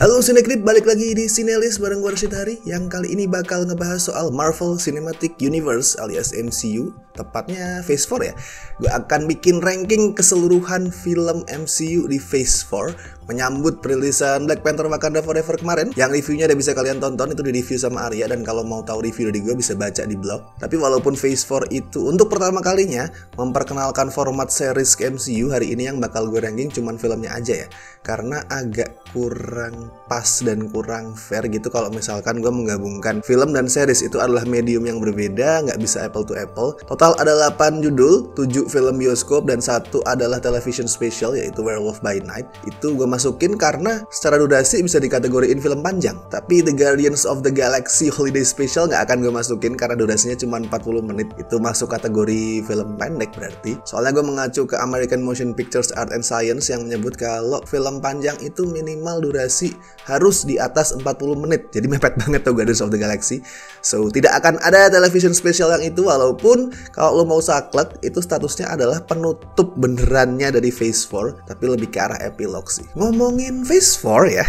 Halo Cinecrip, balik lagi di Cinelis bareng gue Rashid Hari, yang kali ini bakal ngebahas soal Marvel Cinematic Universe alias MCU, tepatnya Phase 4 ya. Gue akan bikin ranking keseluruhan film MCU di Phase 4 menyambut perilisan Black Panther Wakanda Forever kemarin, yang reviewnya udah bisa kalian tonton, itu di review sama Arya, dan kalau mau tahu review dari gue bisa baca di blog. Tapi walaupun Phase 4 itu untuk pertama kalinya memperkenalkan format series ke MCU, hari ini yang bakal gue ranking cuman filmnya aja ya, karena agak kurang pas dan kurang fair gitu kalau misalkan gue menggabungkan film dan series. Itu adalah medium yang berbeda, nggak bisa apple to apple. Total ada 8 judul, 7 film bioskop dan 1 adalah television special yaitu Werewolf by Night. Itu gue masukin karena secara durasi bisa dikategoriin film panjang. Tapi The Guardians of the Galaxy Holiday Special nggak akan gue masukin karena durasinya cuma 40 menit. Itu masuk kategori film pendek berarti. Soalnya gue mengacu ke American Motion Pictures Art and Science yang menyebut kalau film panjang itu minimal durasi harus di atas 40 menit. Jadi mepet banget tuh Guardians of the Galaxy. So tidak akan ada television special yang itu, walaupun kalau lo mau saklek itu statusnya adalah penutup benerannya dari Phase 4, tapi lebih ke arah epilog sih. Ngomongin Phase 4 ya,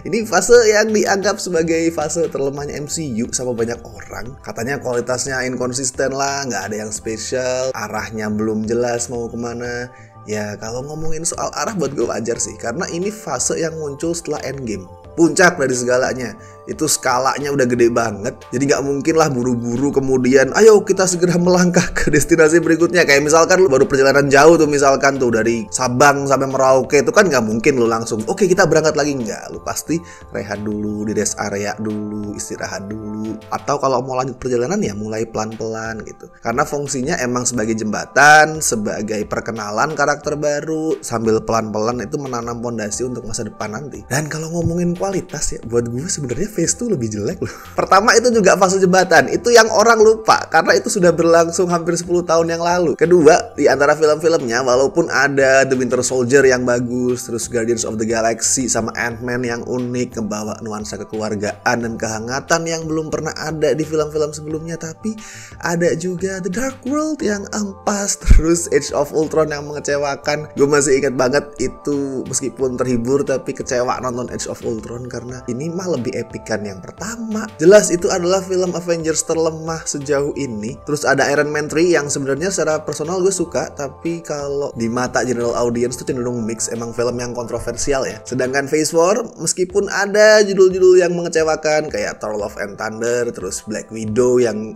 ini fase yang dianggap sebagai fase terlemahnya MCU sama banyak orang. Katanya kualitasnya inkonsisten lah, nggak ada yang spesial, arahnya belum jelas mau kemana. Ya kalau ngomongin soal arah buat gue wajar sih, karena ini fase yang muncul setelah Endgame, puncak dari segalanya. Itu skalanya udah gede banget, jadi nggak mungkin lah buru-buru kemudian ayo kita segera melangkah ke destinasi berikutnya. Kayak misalkan lu baru perjalanan jauh tuh, misalkan tuh dari Sabang sampai Merauke, itu kan nggak mungkin lu langsung oke kita berangkat lagi, nggak. Lu pasti rehat dulu di rest area dulu, istirahat dulu, atau kalau mau lanjut perjalanan ya mulai pelan-pelan gitu, karena fungsinya emang sebagai jembatan, sebagai perkenalan karakter baru, sambil pelan-pelan itu menanam fondasi untuk masa depan nanti. Dan kalau ngomongin kualitas ya, buat gue sebenarnya Phase 2 lebih jelek loh. Pertama itu juga fase jembatan, itu yang orang lupa karena itu sudah berlangsung hampir 10 tahun yang lalu. Kedua, di antara film-filmnya walaupun ada The Winter Soldier yang bagus, terus Guardians of the Galaxy sama Ant-Man yang unik, ngebawa nuansa kekeluargaan dan kehangatan yang belum pernah ada di film-film sebelumnya, tapi ada juga The Dark World yang ampas, terus Age of Ultron yang mengecewakan. Gue masih ingat banget itu, meskipun terhibur tapi kecewa nonton Age of Ultron karena ini mah lebih epic kan yang pertama. Jelas itu adalah film Avengers terlemah sejauh ini. Terus ada Iron Man 3 yang sebenarnya secara personal gue suka, tapi kalau di mata general audience tuh cenderung mix, emang film yang kontroversial ya. Sedangkan Phase 4 meskipun ada judul-judul yang mengecewakan kayak Thor Love and Thunder, terus Black Widow yang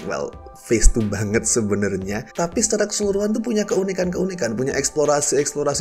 Phase 2 banget sebenarnya, tapi secara keseluruhan tuh punya keunikan-keunikan, punya eksplorasi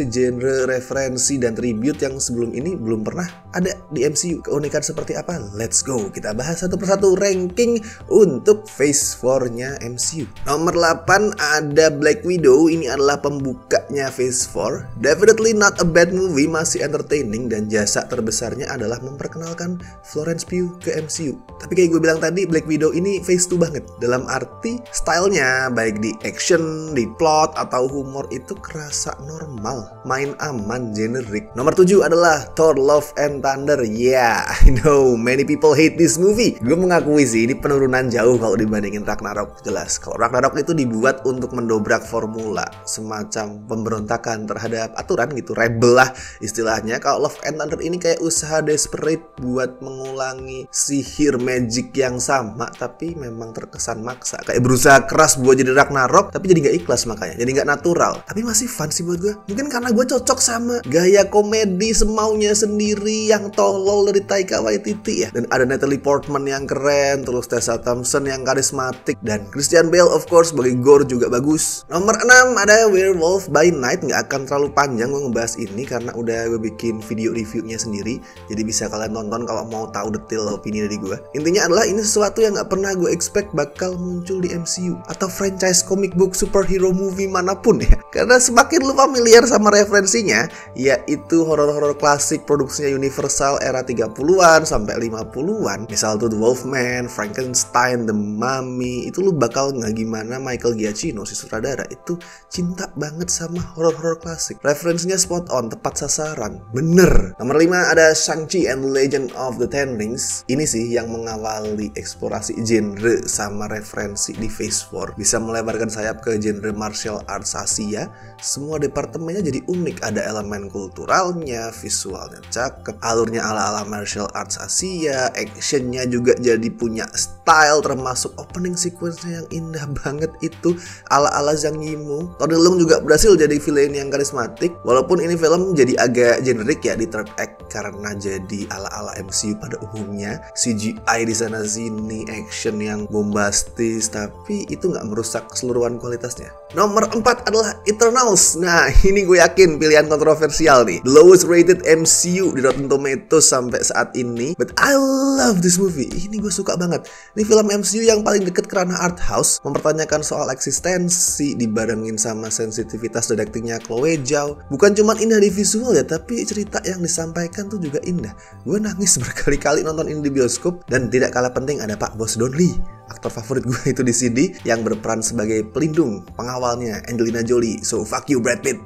genre, referensi dan tribute yang sebelum ini belum pernah ada di MCU. Keunikan seperti apa? Let's go, kita bahas satu persatu ranking untuk Phase 4-nya MCU. Nomor 8 ada Black Widow. Ini adalah pembukanya Phase 4. Definitely not a bad movie, masih entertaining, dan jasa terbesarnya adalah memperkenalkan Florence Pugh ke MCU. Tapi kayak gue bilang tadi, Black Widow ini Phase 2 banget, dalam arti stylenya baik di action, di plot, atau humor itu kerasa normal, main aman, generik. Nomor 7 adalah Thor Love and Thunder. Yeah, I know many people hate this movie. Gue mengakui sih ini penurunan jauh kalau dibandingin Ragnarok. Jelas kalau Ragnarok itu dibuat untuk mendobrak formula, semacam pemberontakan terhadap aturan gitu, rebel lah istilahnya. Kalau Love and Thunder ini kayak usaha desperate buat mengulangi sihir magic yang sama, tapi memang terkesan maksa, kayak berusaha keras buat jadi Ragnarok tapi jadi gak ikhlas, makanya jadi gak natural. Tapi masih fun sih buat gue, mungkin karena gue cocok sama gaya komedi semaunya sendiri yang tolol dari Taika Waititi ya. Dan ada Natalie Portman yang keren, terus Tessa Thompson yang karismatik, dan Christian Bale of course sebagai Gore juga bagus. Nomor 6 ada Werewolf by Night. Nggak akan terlalu panjang gue ngebahas ini karena udah gue bikin video reviewnya sendiri, jadi bisa kalian tonton kalau mau tahu detail opini dari gue. Intinya adalah ini sesuatu yang nggak pernah gue expect bakal muncul di MCU atau franchise comic book superhero movie manapun ya, karena semakin lu familiar sama referensinya, yaitu horor-horor klasik produksinya Universal era 30-an sampai 50 90-an, misal tuh The Wolfman, Frankenstein, The Mummy, itu lu bakal nggak gimana Michael Giacchino si sutradara itu cinta banget sama horor-horor klasik. Referensinya spot on, tepat sasaran, bener. Nomor 5 ada Shang-Chi and Legend of the Ten Rings. Ini sih yang mengawali eksplorasi genre sama referensi di Phase 4. Bisa melebarkan sayap ke genre martial arts Asia. Semua departemennya jadi unik, ada elemen kulturalnya, visualnya cakep, alurnya ala-ala martial arts Asia, actionnya juga jadi punya style, termasuk opening sequence-nya yang indah banget itu ala-ala Zhang Yimou. Tony Leung juga berhasil jadi villain yang karismatik, walaupun ini film jadi agak generik ya di third act karena jadi ala-ala MCU pada umumnya, CGI di sana sini, action yang bombastis, tapi itu nggak merusak keseluruhan kualitasnya. Nomor 4 adalah Eternals. Nah, ini gue yakin pilihan kontroversial nih. The lowest rated MCU di Rotten Tomatoes sampai saat ini, but I love this movie. Ini gue suka banget. Ini film MCU yang paling deket kerana art house, mempertanyakan soal eksistensi dibarengin sama sensitivitas dan actingnya Chloe Zhao. Bukan cuma indah di visual ya, tapi cerita yang disampaikan tuh juga indah. Gue nangis berkali-kali nonton ini di bioskop, dan tidak kalah penting ada Pak Bos Don Lee, aktor favorit gue itu di sini, yang berperan sebagai pelindung pengawalnya Angelina Jolie. So fuck you Brad Pitt.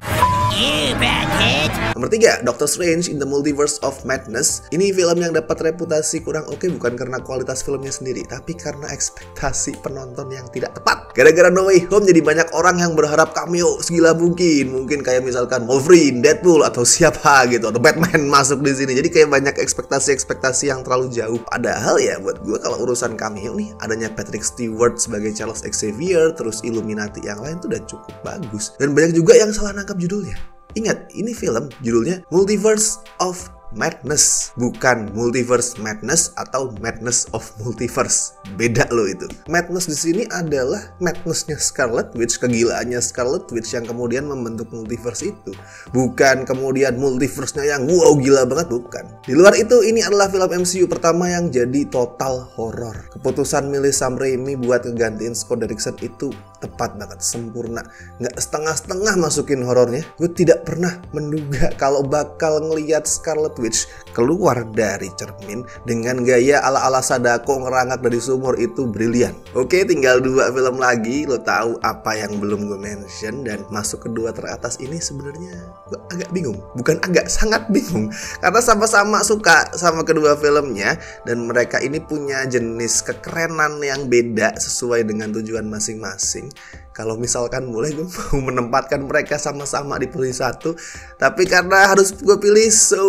Nomor 3, Doctor Strange in the Multiverse of Madness. Ini film yang dapat reputasi kurang oke bukan karena kualitas filmnya sendiri, tapi karena ekspektasi penonton yang tidak tepat. Gara-gara No Way Home jadi banyak orang yang berharap cameo segila mungkin. Mungkin kayak misalkan Wolverine, Deadpool, atau siapa gitu, atau Batman masuk di sini. Jadi kayak banyak ekspektasi yang terlalu jauh. Padahal ya buat gue kalau urusan cameo nih, adanya Patrick Stewart sebagai Charles Xavier, terus Illuminati yang lain tuh udah cukup bagus. Dan banyak juga yang salah nangkap judulnya. Ingat, ini film judulnya Multiverse of Madness, bukan Multiverse Madness atau Madness of Multiverse. Beda loh itu. Madness di sini adalah madness-nya Scarlet Witch, kegilaannya Scarlet Witch yang kemudian membentuk multiverse itu. Bukan kemudian multiverse-nya yang wow gila banget, bukan. Di luar itu, ini adalah film MCU pertama yang jadi total horor. Keputusan milih Sam Raimi buat ngegantiin Scott Derrickson itu tepat banget, sempurna. Nggak setengah-setengah masukin horornya. Gue tidak pernah menduga kalau bakal ngelihat Scarlet Witch keluar dari cermin dengan gaya ala-ala Sadako ngerangak dari sumur itu brilian. Oke, tinggal 2 film lagi. Lo tahu apa yang belum gue mention, dan masuk kedua teratas ini sebenarnya gue agak bingung. Bukan agak, sangat bingung. Karena sama-sama suka sama kedua filmnya, dan mereka ini punya jenis kekerenan yang beda sesuai dengan tujuan masing-masing. Kalau misalkan boleh, gue mau menempatkan mereka sama-sama di posisi 1, tapi karena harus gue pilih, so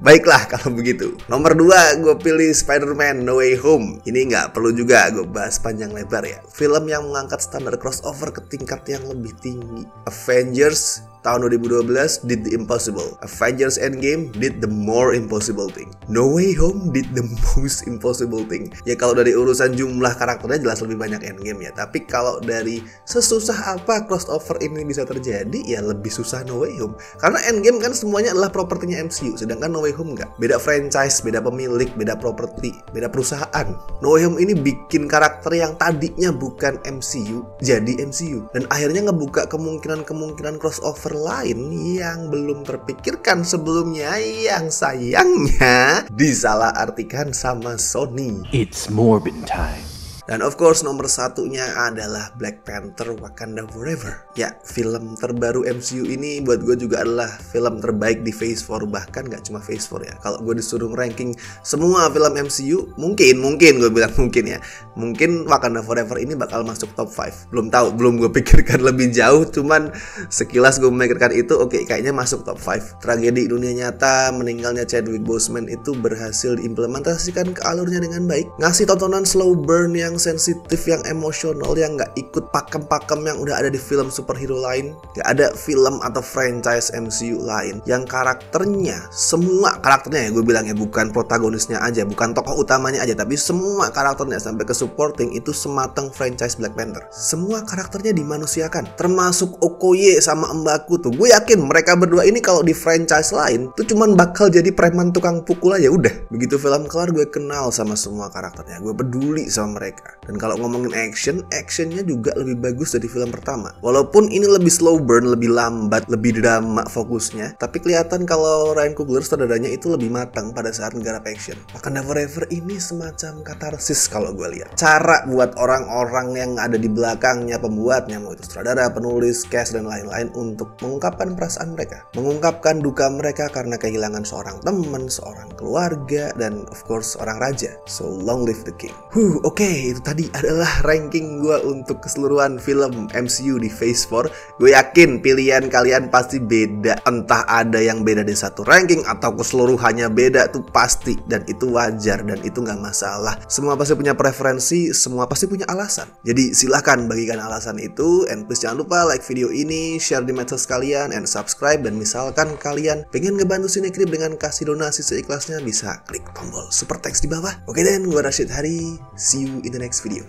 baiklah kalau begitu. Nomor 2 gue pilih Spider-Man No Way Home. Ini nggak perlu juga gue bahas panjang lebar ya. Film yang mengangkat standar crossover ke tingkat yang lebih tinggi. Avengers tahun 2012 did the impossible. Avengers Endgame did the more impossible thing. No Way Home did the most impossible thing. Ya kalau dari urusan jumlah karakternya jelas lebih banyak Endgame ya. Tapi kalau dari sesusah apa crossover ini bisa terjadi, ya lebih susah No Way Home. Karena Endgame kan semuanya adalah propertinya MCU, sedangkan No Way Home nggak. Beda franchise, beda pemilik, beda properti, beda perusahaan. No Way Home ini bikin karakter yang tadinya bukan MCU jadi MCU. Dan akhirnya ngebuka kemungkinan crossover lain yang belum terpikirkan sebelumnya, yang sayangnya disalahartikan sama Sony. It's Morbin time. Dan of course nomor 1-nya adalah Black Panther Wakanda Forever. Ya, film terbaru MCU ini buat gue juga adalah film terbaik di Phase 4. Bahkan gak cuma Phase 4 ya. Kalau gue disuruh ranking semua film MCU, mungkin gue bilang mungkin ya, mungkin Wakanda Forever ini bakal masuk top 5. Belum tahu, belum gue pikirkan lebih jauh. Cuman sekilas gue memikirkan itu, oke, kayaknya masuk top 5. Tragedi dunia nyata, meninggalnya Chadwick Boseman itu berhasil diimplementasikan ke alurnya dengan baik. Ngasih tontonan slow burn yang sensitif, yang emosional, yang gak ikut pakem-pakem yang udah ada di film superhero lain. Gak ada film atau franchise MCU lain yang karakternya, semua karakternya ya gue bilang ya, bukan protagonisnya aja, bukan tokoh utamanya aja, tapi semua karakternya sampai ke supporting itu sematang franchise Black Panther. Semua karakternya dimanusiakan, termasuk Okoye sama Mbaku tuh. Gue yakin mereka berdua ini kalau di franchise lain tuh cuman bakal jadi preman tukang pukul aja udah. Begitu film kelar, gue kenal sama semua karakternya, gue peduli sama mereka. mereka. Dan kalau ngomongin actionnya juga lebih bagus dari film pertama. Walaupun ini lebih slow burn, lebih lambat, lebih drama fokusnya, tapi kelihatan kalau Ryan Coogler sutradaranya itu lebih matang pada saat nggarap action. Wakanda Forever ini semacam katarsis kalau gue lihat. Cara buat orang-orang yang ada di belakangnya, pembuatnya, mau itu sutradara, penulis, cast, dan lain-lain, untuk mengungkapkan perasaan mereka, mengungkapkan duka mereka karena kehilangan seorang teman, seorang keluarga, dan of course seorang raja. So long live the king. Oke, itu tadi adalah ranking gue untuk keseluruhan film MCU di Phase 4. Gue yakin pilihan kalian pasti beda. Entah ada yang beda di satu ranking atau keseluruhannya beda, tuh pasti. Dan itu wajar dan itu nggak masalah. Semua pasti punya preferensi, semua pasti punya alasan. Jadi silahkan bagikan alasan itu. And please jangan lupa like video ini, share di medsos kalian, and subscribe. Dan misalkan kalian pengen ngebantu Cinecrip dengan kasih donasi seikhlasnya, bisa klik tombol super thanks di bawah. Oke then, gue Rashid Hari. See you in the next video.